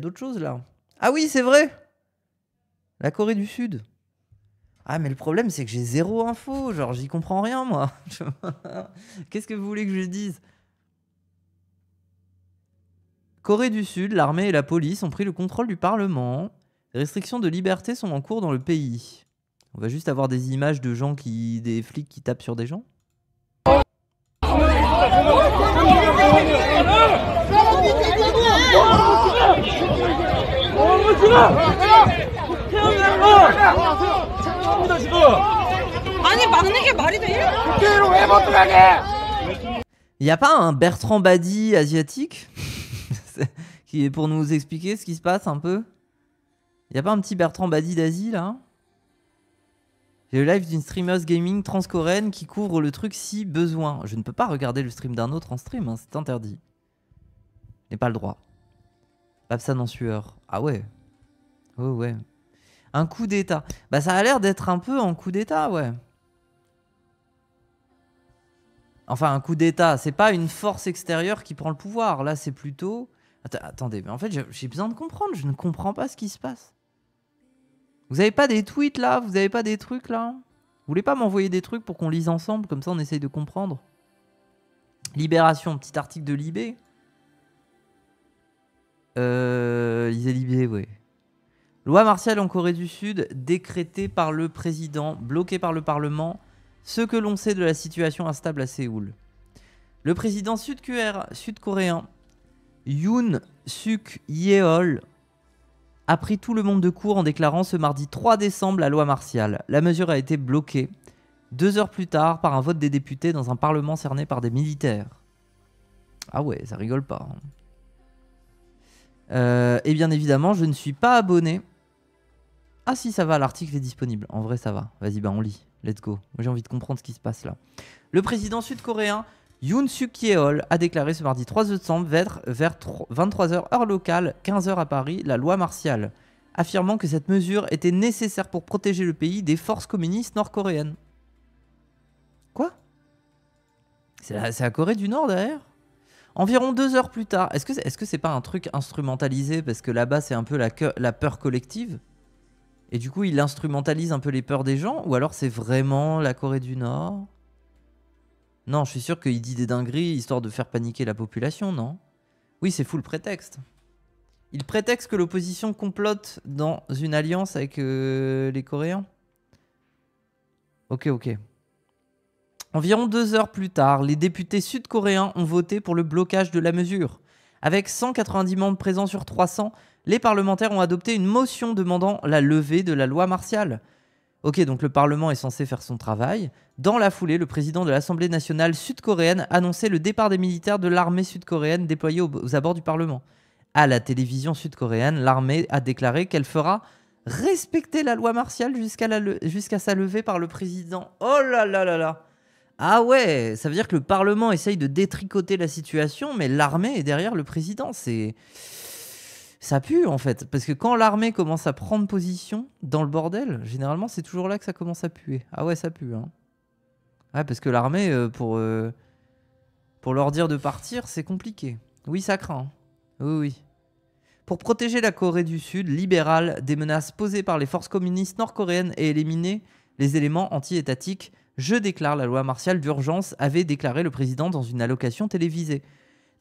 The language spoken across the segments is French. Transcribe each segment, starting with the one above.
d'autres choses là. Ah oui, c'est vrai. La Corée du Sud. Ah, mais le problème, c'est que j'ai zéro info. Genre, j'y comprends rien, moi. Qu'est-ce que vous voulez que je dise? Corée du Sud, l'armée et la police ont pris le contrôle du Parlement. Les restrictions de liberté sont en cours dans le pays. On va juste avoir des images de gens des flics qui tapent sur des gens. Il n'y a pas un Bertrand Badi asiatique qui est pour nous expliquer ce qui se passe un peu? Il n'y a pas un petit Bertrand Badi d'Asie là? J'ai le live d'une streameuse gaming transcoréenne qui couvre le truc si besoin. Je ne peux pas regarder le stream d'un autre en stream, hein, c'est interdit. Je n'ai pas le droit. Babsan en sueur. Ah ouais. Oh ouais. Un coup d'état. Bah ça a l'air d'être un peu en coup d'état, ouais. Enfin, un coup d'état, c'est pas une force extérieure qui prend le pouvoir. Là, c'est plutôt... Attendez, mais en fait, j'ai besoin de comprendre. Je ne comprends pas ce qui se passe. Vous avez pas des tweets, là? Vous avez pas des trucs, là? Vous voulez pas m'envoyer des trucs pour qu'on lise ensemble? Comme ça, on essaye de comprendre. Libération, petit article de Libé. Lisez Libé, ouais. Loi martiale en Corée du Sud, décrétée par le président, bloquée par le Parlement. Ce que l'on sait de la situation instable à Séoul. Le président sud-coréen Yoon Suk Yeol a pris tout le monde de court en déclarant ce mardi 3 décembre la loi martiale. La mesure a été bloquée 2 heures plus tard par un vote des députés dans un parlement cerné par des militaires. Ah ouais, ça rigole pas. Et bien évidemment, je ne suis pas abonné. Ah si, ça va, l'article est disponible. En vrai, ça va. Vas-y, bah on lit. Let's go. Moi, j'ai envie de comprendre ce qui se passe là. Le président sud-coréen Yoon Suk Yeol a déclaré ce mardi 3 décembre vers 23h heure locale, 15h à Paris, la loi martiale, affirmant que cette mesure était nécessaire pour protéger le pays des forces communistes nord-coréennes. Quoi? C'est la Corée du Nord derrière? Environ 2 heures plus tard, est-ce que c'est pas un truc instrumentalisé parce que là-bas c'est un peu la peur collective? Et du coup, il instrumentalise un peu les peurs des gens? Ou alors c'est vraiment la Corée du Nord? Non, je suis sûr qu'il dit des dingueries histoire de faire paniquer la population, non? Oui, c'est full prétexte. Il prétexte que l'opposition complote dans une alliance avec les Coréens. Ok. Environ 2 heures plus tard, les députés sud-coréens ont voté pour le blocage de la mesure. Avec 190 membres présents sur 300, les parlementaires ont adopté une motion demandant la levée de la loi martiale. Ok, donc le Parlement est censé faire son travail. Dans la foulée, le président de l'Assemblée nationale sud-coréenne annonçait le départ des militaires de l'armée sud-coréenne déployés aux abords du Parlement. À la télévision sud-coréenne, l'armée a déclaré qu'elle fera respecter la loi martiale jusqu'à sa levée par le président. Oh là là là là! Ah ouais, ça veut dire que le Parlement essaye de détricoter la situation, mais l'armée est derrière le président. Ça pue en fait, parce que quand l'armée commence à prendre position dans le bordel, généralement c'est toujours là que ça commence à puer. Ah ouais, ça pue. Hein. Ouais, parce que l'armée, pour leur dire de partir, c'est compliqué. Oui, ça craint. Oui. Pour protéger la Corée du Sud libérale des menaces posées par les forces communistes nord-coréennes et éliminer les éléments anti-étatiques, je déclare la loi martiale d'urgence, avait déclaré le président dans une allocation télévisée.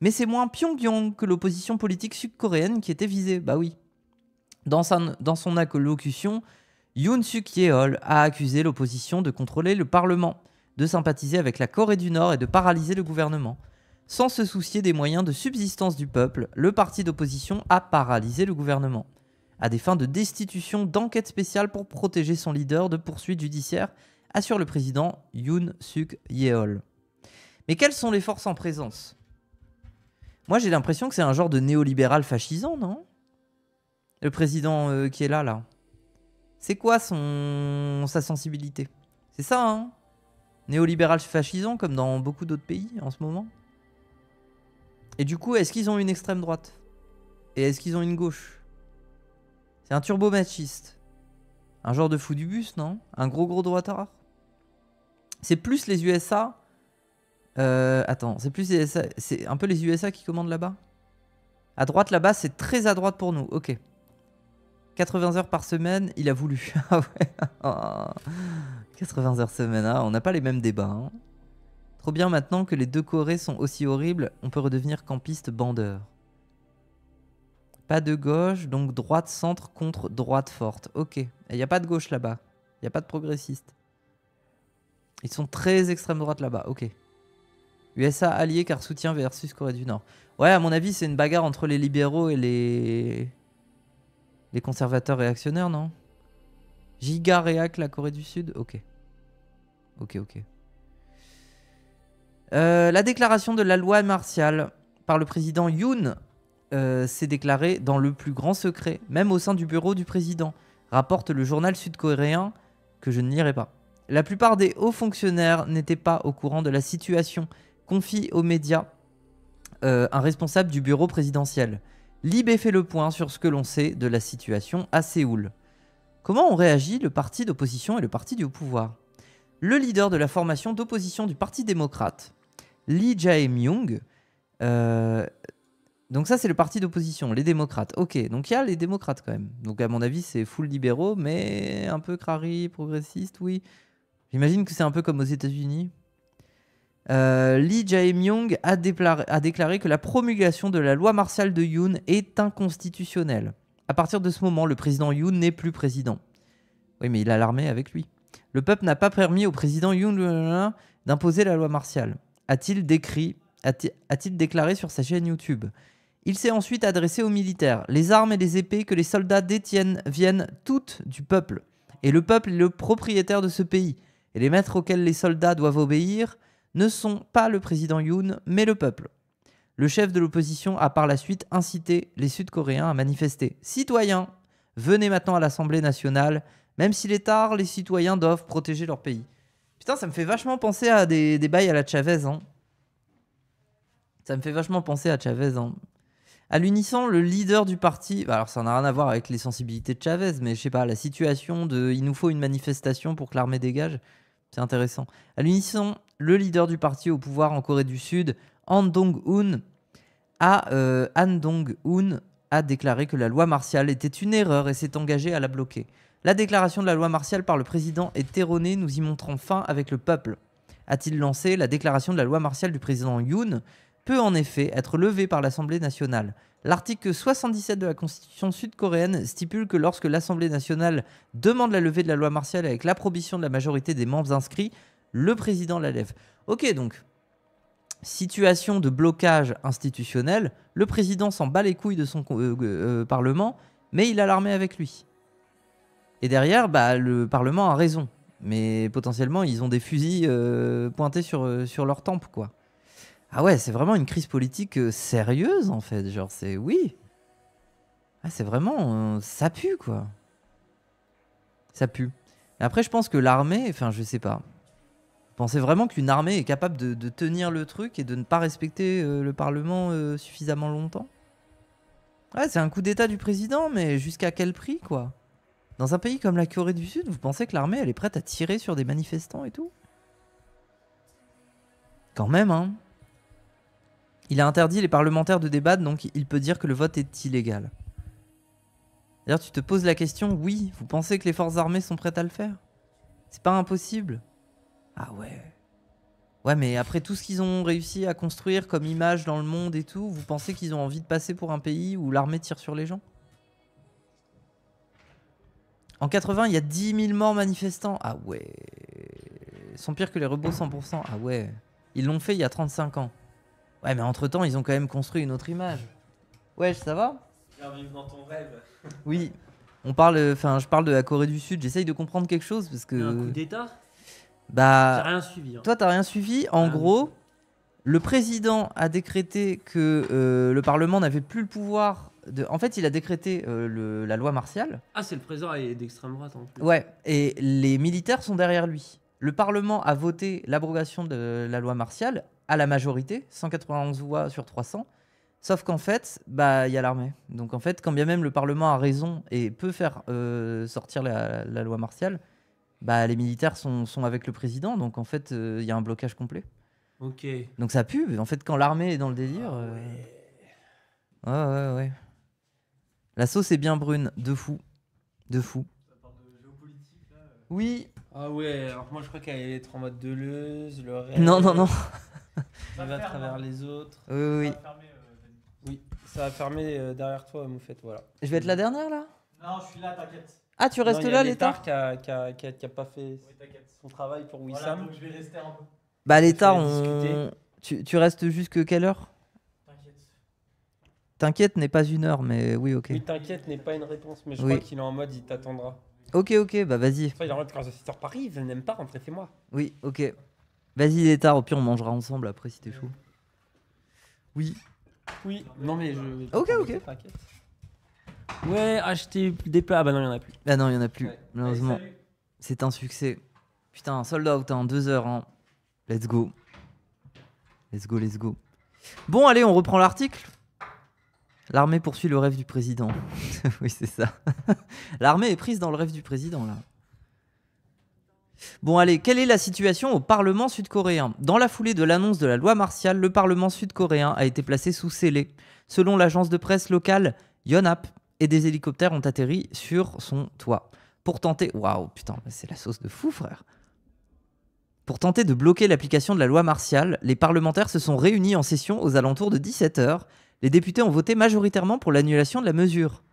Mais c'est moins Pyongyang que l'opposition politique sud-coréenne qui était visée. Bah oui. Dans son allocution, Yoon Suk Yeol a accusé l'opposition de contrôler le Parlement, de sympathiser avec la Corée du Nord et de paralyser le gouvernement. Sans se soucier des moyens de subsistance du peuple, le parti d'opposition a paralysé le gouvernement, à des fins de destitution d'enquête spéciale pour protéger son leader de poursuites judiciaires, assure le président Yoon Suk Yeol. Mais quelles sont les forces en présence? Moi, j'ai l'impression que c'est un genre de néolibéral fascisant, non? Le président qui est là. C'est quoi sa sensibilité? C'est ça, hein? Néolibéral fascisant, comme dans beaucoup d'autres pays en ce moment. Et du coup, est-ce qu'ils ont une extrême droite? Et est-ce qu'ils ont une gauche? C'est un turbo-machiste. Un genre de fou du bus, non? Un gros droitard. C'est plus les USA... attends, c'est plus les USA... C'est un peu les USA qui commandent là-bas? À droite là-bas, c'est très à droite pour nous. Ok. 80 heures par semaine, il a voulu. Ah ouais. Oh. 80 heures semaine, on n'a pas les mêmes débats. Hein. Trop bien maintenant que les deux Corées sont aussi horribles, on peut redevenir campiste bandeur. Pas de gauche, donc droite centre contre droite forte. Ok. Il n'y a pas de gauche là-bas. Il n'y a pas de progressiste. Ils sont très extrême droite là-bas. Ok. USA allié car soutien versus Corée du Nord. Ouais, à mon avis, c'est une bagarre entre les libéraux et les conservateurs réactionnaires, non? Giga réac la Corée du Sud. Ok. Ok. La déclaration de la loi martiale par le président Yoon s'est déclarée dans le plus grand secret, même au sein du bureau du président, rapporte le journal sud-coréen que je ne lirai pas. La plupart des hauts fonctionnaires n'étaient pas au courant de la situation, confie aux médias un responsable du bureau présidentiel. Libé fait le point sur ce que l'on sait de la situation à Séoul. Comment ont réagi le parti d'opposition et le parti du pouvoir? Le leader de la formation d'opposition du Parti démocrate, Lee Jae-myung, donc ça c'est le parti d'opposition, les démocrates. Ok, donc il y a les démocrates quand même. Donc à mon avis c'est full libéraux, mais un peu crari, progressiste, oui. J'imagine que c'est un peu comme aux États-Unis. Lee Jae-myung a déclaré que la promulgation de la loi martiale de Yoon est inconstitutionnelle. À partir de ce moment, le président Yoon n'est plus président. Oui, mais il a l'armée avec lui. Le peuple n'a pas permis au président Yoon d'imposer la loi martiale, a-t-il déclaré sur sa chaîne YouTube. Il s'est ensuite adressé aux militaires. Les armes et les épées que les soldats détiennent viennent toutes du peuple. Et le peuple est le propriétaire de ce pays. Et les maîtres auxquels les soldats doivent obéir ne sont pas le président Yoon, mais le peuple. Le chef de l'opposition a par la suite incité les Sud-Coréens à manifester. Citoyens, venez maintenant à l'Assemblée nationale. Même s'il est tard, les citoyens doivent protéger leur pays. Putain, ça me fait vachement penser à des bails à la Chavez. Hein. Ça me fait vachement penser à Chavez. Hein. À l'unisson, le leader du parti, alors ça n'a rien à voir avec les sensibilités de Chavez, mais je sais pas, la situation de il nous faut une manifestation pour que l'armée dégage, c'est intéressant. À l'unisson, le leader du parti au pouvoir en Corée du Sud, Han Dong-un, a déclaré que la loi martiale était une erreur et s'est engagé à la bloquer. La déclaration de la loi martiale par le président est erronée, nous y montrons fin avec le peuple. A-t-il lancé? La déclaration de la loi martiale du président Yoon peut en effet être levée par l'Assemblée nationale. L'article 77 de la Constitution sud-coréenne stipule que lorsque l'Assemblée nationale demande la levée de la loi martiale avec l'approbation de la majorité des membres inscrits, le président la lève. Ok, donc, situation de blocage institutionnel, le président s'en bat les couilles de son Parlement, mais il a l'armée avec lui. Et derrière, le Parlement a raison. Mais potentiellement, ils ont des fusils pointés sur leur tempe, quoi. Ah ouais, c'est vraiment une crise politique sérieuse, en fait. Genre, c'est... Oui. Ah, c'est vraiment... ça pue, quoi. Ça pue. Et après, je pense que l'armée... Enfin, je sais pas. Vous pensez vraiment qu'une armée est capable de tenir le truc et de ne pas respecter le Parlement suffisamment longtemps? Ouais, c'est un coup d'état du président, mais jusqu'à quel prix, quoi? Dans un pays comme la Corée du Sud, vous pensez que l'armée, elle est prête à tirer sur des manifestants et tout? Quand même, hein. Il a interdit les parlementaires de débattre, donc il peut dire que le vote est illégal. D'ailleurs, tu te poses la question, oui, vous pensez que les forces armées sont prêtes à le faire? C'est pas impossible. Ah ouais. Ouais, mais après tout ce qu'ils ont réussi à construire comme image dans le monde et tout, vous pensez qu'ils ont envie de passer pour un pays où l'armée tire sur les gens? En 80, il y a 10 000 morts manifestants. Ah ouais. Ils sont pires que les robots 100%. Ah ouais. Ils l'ont fait il y a 35 ans. Ouais, mais entre-temps, ils ont quand même construit une autre image. Ouais, ça va? Bienvenue dans ton rêve. Oui. On parle, je parle de la Corée du Sud. J'essaye de comprendre quelque chose parce que... Un coup d'état? Bah... J'ai rien suivi. Hein. Toi, t'as rien suivi. En gros, le président a décrété que le Parlement n'avait plus le pouvoir... En fait, il a décrété la loi martiale. Ah, c'est le président d'extrême droite en plus. Ouais, et les militaires sont derrière lui. Le Parlement a voté l'abrogation de la loi martiale à la majorité, 191 voix sur 300. Sauf qu'en fait, il y a l'armée. Donc en fait, quand bien même le Parlement a raison et peut faire sortir la loi martiale, les militaires sont avec le président. Donc en fait, il y a un blocage complet. Ok. Donc ça pue. En fait, quand l'armée est dans le délire... Ouais. La sauce est bien brune, de fou. De fou. Ça parle de géopolitique là. Oui. Ah ouais, alors moi je crois qu'elle allait être en mode Deleuze, le rêve. Non. Qui va à travers les autres. Oui. Oui, ça va fermer derrière toi, Moufette, voilà. Je vais être la dernière là? Non, je suis là, t'inquiète. Ah, tu restes là, l'État? Qui a pas fait son travail pour Wissam. Voilà, donc je vais rester un peu. Bah, l'État, fallait tu restes jusque quelle heure? T'inquiète. T'inquiète n'est pas une heure, mais oui, ok. Oui, t'inquiète n'est pas une réponse, mais je Oui. crois qu'il est en mode il t'attendra. Ok, bah vas-y. Enfin, il est en mode quand je sors Paris, il n'aime pas rentrer chez moi. Oui, ok. Vas-y, l'État, au pire, on mangera ensemble après si t'es chaud. Oui. Oui, non mais je. Ok. T'inquiète. Ouais, acheter des plats. Ah bah non, il y en a plus. Ah non, il y en a plus, Ouais. malheureusement. Allez, salut. C'est un succès. Putain, sold out en 2 heures. Hein. Let's go. Bon, allez, on reprend l'article. L'armée poursuit le rêve du président. Oui, c'est ça. L'armée est prise dans le rêve du président, là. Bon, allez, quelle est la situation au Parlement sud-coréen? Dans la foulée de l'annonce de la loi martiale, le Parlement sud-coréen a été placé sous scellé. Selon l'agence de presse locale Yonhap, et des hélicoptères ont atterri sur son toit. Pour tenter... Waouh, putain, c'est la sauce de fou, frère. Pour tenter de bloquer l'application de la loi martiale, les parlementaires se sont réunis en session aux alentours de 17h. Les députés ont voté majoritairement pour l'annulation de la mesure.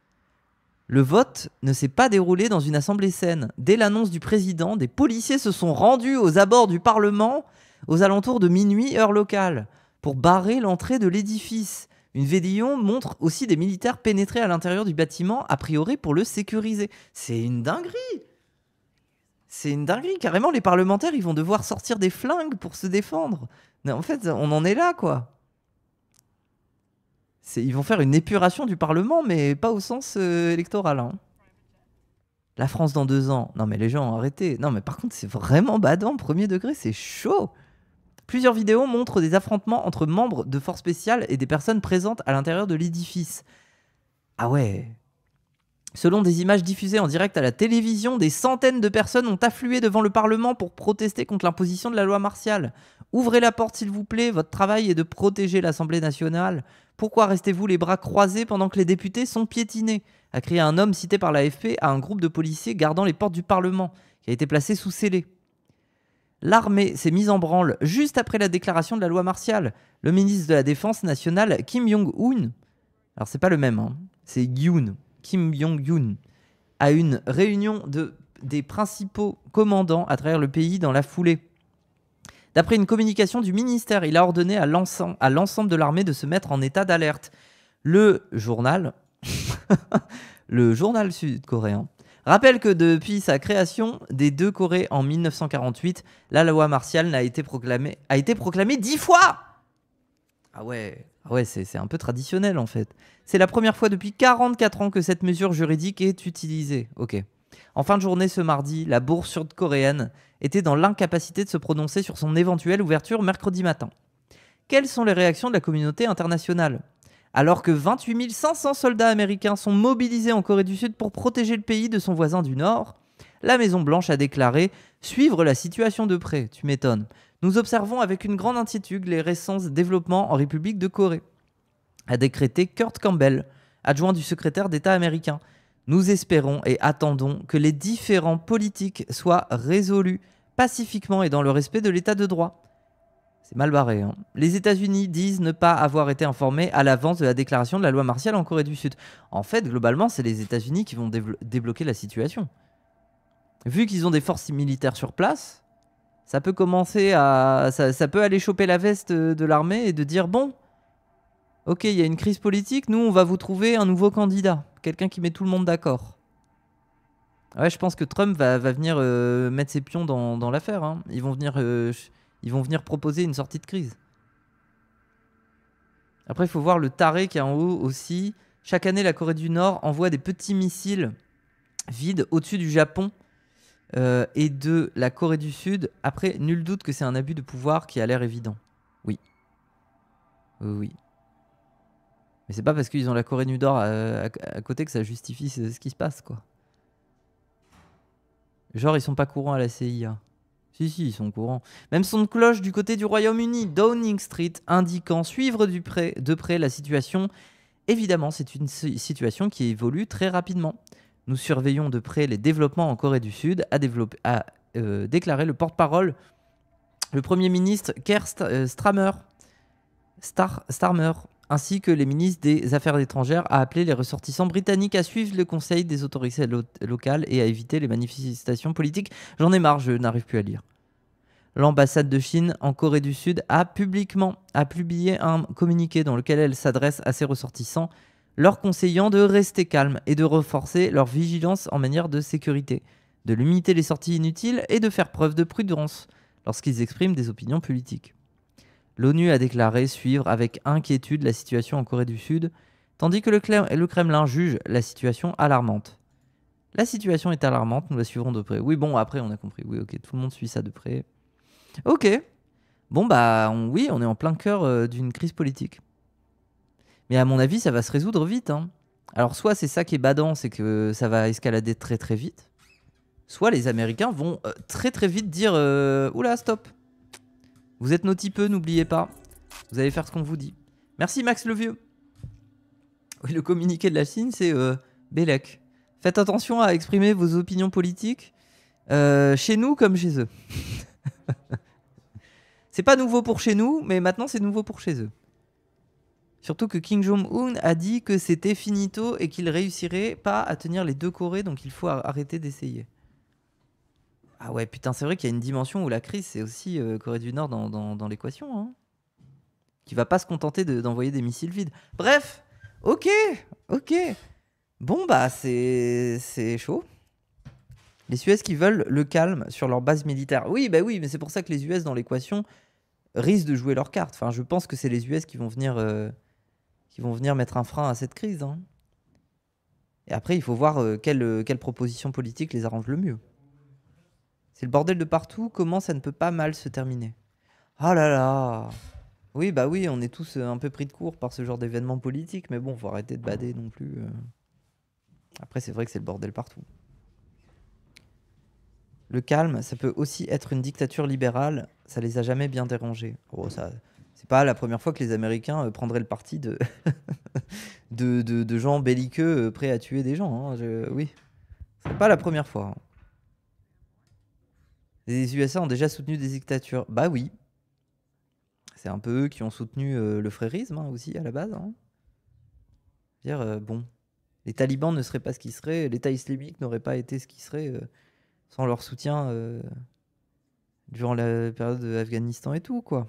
Le vote ne s'est pas déroulé dans une assemblée saine. Dès l'annonce du président, des policiers se sont rendus aux abords du Parlement aux alentours de minuit, heure locale, pour barrer l'entrée de l'édifice. Une vidéo montre aussi des militaires pénétrer à l'intérieur du bâtiment, a priori pour le sécuriser. C'est une dinguerie. C'est une dinguerie. Carrément, les parlementaires, ils vont devoir sortir des flingues pour se défendre. Non, en fait, on en est là, quoi. Ils vont faire une épuration du Parlement, mais pas au sens électoral. Hein. La France dans 2 ans. Non, mais les gens, arrêtez. Non, mais par contre, c'est vraiment badant. Premier degré, c'est chaud. Plusieurs vidéos montrent des affrontements entre membres de forces spéciales et des personnes présentes à l'intérieur de l'édifice. Ah ouais. Selon des images diffusées en direct à la télévision, des centaines de personnes ont afflué devant le Parlement pour protester contre l'imposition de la loi martiale. Ouvrez la porte s'il vous plaît, votre travail est de protéger l'Assemblée nationale. Pourquoi restez-vous les bras croisés pendant que les députés sont piétinés? A crié un homme cité par l'AFP à un groupe de policiers gardant les portes du Parlement, qui a été placé sous scellé. L'armée s'est mise en branle juste après la déclaration de la loi martiale. Le ministre de la Défense nationale, Kim Jong-un, alors c'est pas le même, hein, c'est Yoon, Kim Jong-un, à une réunion des principaux commandants à travers le pays dans la foulée. D'après une communication du ministère, il a ordonné à l'ensemble de l'armée de se mettre en état d'alerte. Le journal, le journal sud-coréen, rappelle que depuis sa création des 2 Corées en 1948, la loi martiale a été proclamée 10 fois. Ah ouais, c'est un peu traditionnel en fait. C'est la première fois depuis 44 ans que cette mesure juridique est utilisée. Ok. En fin de journée ce mardi, la bourse sud-coréenne était dans l'incapacité de se prononcer sur son éventuelle ouverture mercredi matin. Quelles sont les réactions de la communauté internationale ? Alors que 28 500 soldats américains sont mobilisés en Corée du Sud pour protéger le pays de son voisin du Nord, la Maison-Blanche a déclaré « Suivre la situation de près, tu m'étonnes. Nous observons avec une grande inquiétude les récents développements en République de Corée », a décrété Kurt Campbell, adjoint du secrétaire d'État américain. Nous espérons et attendons que les différends politiques soient résolus pacifiquement et dans le respect de l'état de droit. C'est mal barré. Hein. Les États-Unis disent ne pas avoir été informés à l'avance de la déclaration de la loi martiale en Corée du Sud. En fait, globalement, c'est les États-Unis qui vont débloquer la situation. Vu qu'ils ont des forces militaires sur place, ça peut commencer à... Ça peut aller choper la veste de l'armée et de dire bon, ok, il y a une crise politique, nous, on va vous trouver un nouveau candidat. Quelqu'un qui met tout le monde d'accord. Ouais, je pense que Trump va venir mettre ses pions dans l'affaire. Hein. Ils vont venir proposer une sortie de crise. Après, il faut voir le taré qui est en haut aussi. Chaque année, la Corée du Nord envoie des petits missiles vides au-dessus du Japon et de la Corée du Sud. Après, nul doute que c'est un abus de pouvoir qui a l'air évident. Oui. Oui. Mais c'est pas parce qu'ils ont la Corée du Nord à côté que ça justifie ce qui se passe, quoi. Genre, ils sont pas courants à la CIA. Si, ils sont courants. Même son de cloche du côté du Royaume-Uni, Downing Street, indiquant suivre de près la situation Évidemment, c'est une situation qui évolue très rapidement. Nous surveillons de près les développements en Corée du Sud, a déclaré le porte-parole, le Premier ministre Keir Starmer, ainsi que les ministres des Affaires étrangères, a appelé les ressortissants britanniques à suivre le conseil des autorités locales et à éviter les manifestations politiques. J'en ai marre, je n'arrive plus à lire. L'ambassade de Chine en Corée du Sud a publié un communiqué dans lequel elle s'adresse à ses ressortissants, leur conseillant de rester calmes et de renforcer leur vigilance en matière de sécurité, de limiter les sorties inutiles et de faire preuve de prudence lorsqu'ils expriment des opinions politiques. L'ONU a déclaré suivre avec inquiétude la situation en Corée du Sud, tandis que le Kremlin juge la situation alarmante. La situation est alarmante, nous la suivrons de près. Oui, bon, après on a compris. Oui, ok, tout le monde suit ça de près. Ok. Bon, bah, oui, on est en plein cœur d'une crise politique. Mais à mon avis, ça va se résoudre vite. Hein. Alors, soit c'est ça qui est badant, c'est que ça va escalader très très vite. Soit les Américains vont très très vite dire oula, stop. Vous êtes nos tipeux, n'oubliez pas. Vous allez faire ce qu'on vous dit. Merci Max le Vieux. Oui, le communiqué de la Chine, c'est Bélec. Faites attention à exprimer vos opinions politiques chez nous comme chez eux. C'est pas nouveau pour chez nous, mais maintenant c'est nouveau pour chez eux. Surtout que Kim Jong-un a dit que c'était finito et qu'il réussirait pas à tenir les deux Corées, donc il faut arrêter d'essayer. Ah ouais, putain, c'est vrai qu'il y a une dimension où la crise, c'est aussi Corée du Nord dans l'équation. Hein. Qui va pas se contenter d'envoyer des missiles vides. Bref, ok. Bon, bah, c'est chaud. Les US qui veulent le calme sur leur base militaire. Oui, mais c'est pour ça que les US dans l'équation risquent de jouer leur carte. Enfin, je pense que c'est les US qui vont venir mettre un frein à cette crise. Hein. Et après, il faut voir quelle proposition politique les arrange le mieux. C'est le bordel de partout, comment ça ne peut pas mal se terminer? Oh là là! Oui, bah oui, on est tous un peu pris de court par ce genre d'événements politiques, mais bon, faut arrêter de bader non plus. Après, c'est vrai que c'est le bordel partout. Le calme, ça peut aussi être une dictature libérale, ça les a jamais bien dérangés. Oh, ça, c'est pas la première fois que les Américains prendraient le parti de, de gens belliqueux prêts à tuer des gens. Hein. Oui, c'est pas la première fois. Hein. Les USA ont déjà soutenu des dictatures. Bah oui. C'est un peu eux qui ont soutenu le frérisme hein, aussi à la base. Hein. Dire, bon, les talibans ne seraient pas ce qu'ils seraient, l'État islamique n'aurait pas été ce qu'il serait sans leur soutien durant la période d'Afghanistan et tout, quoi.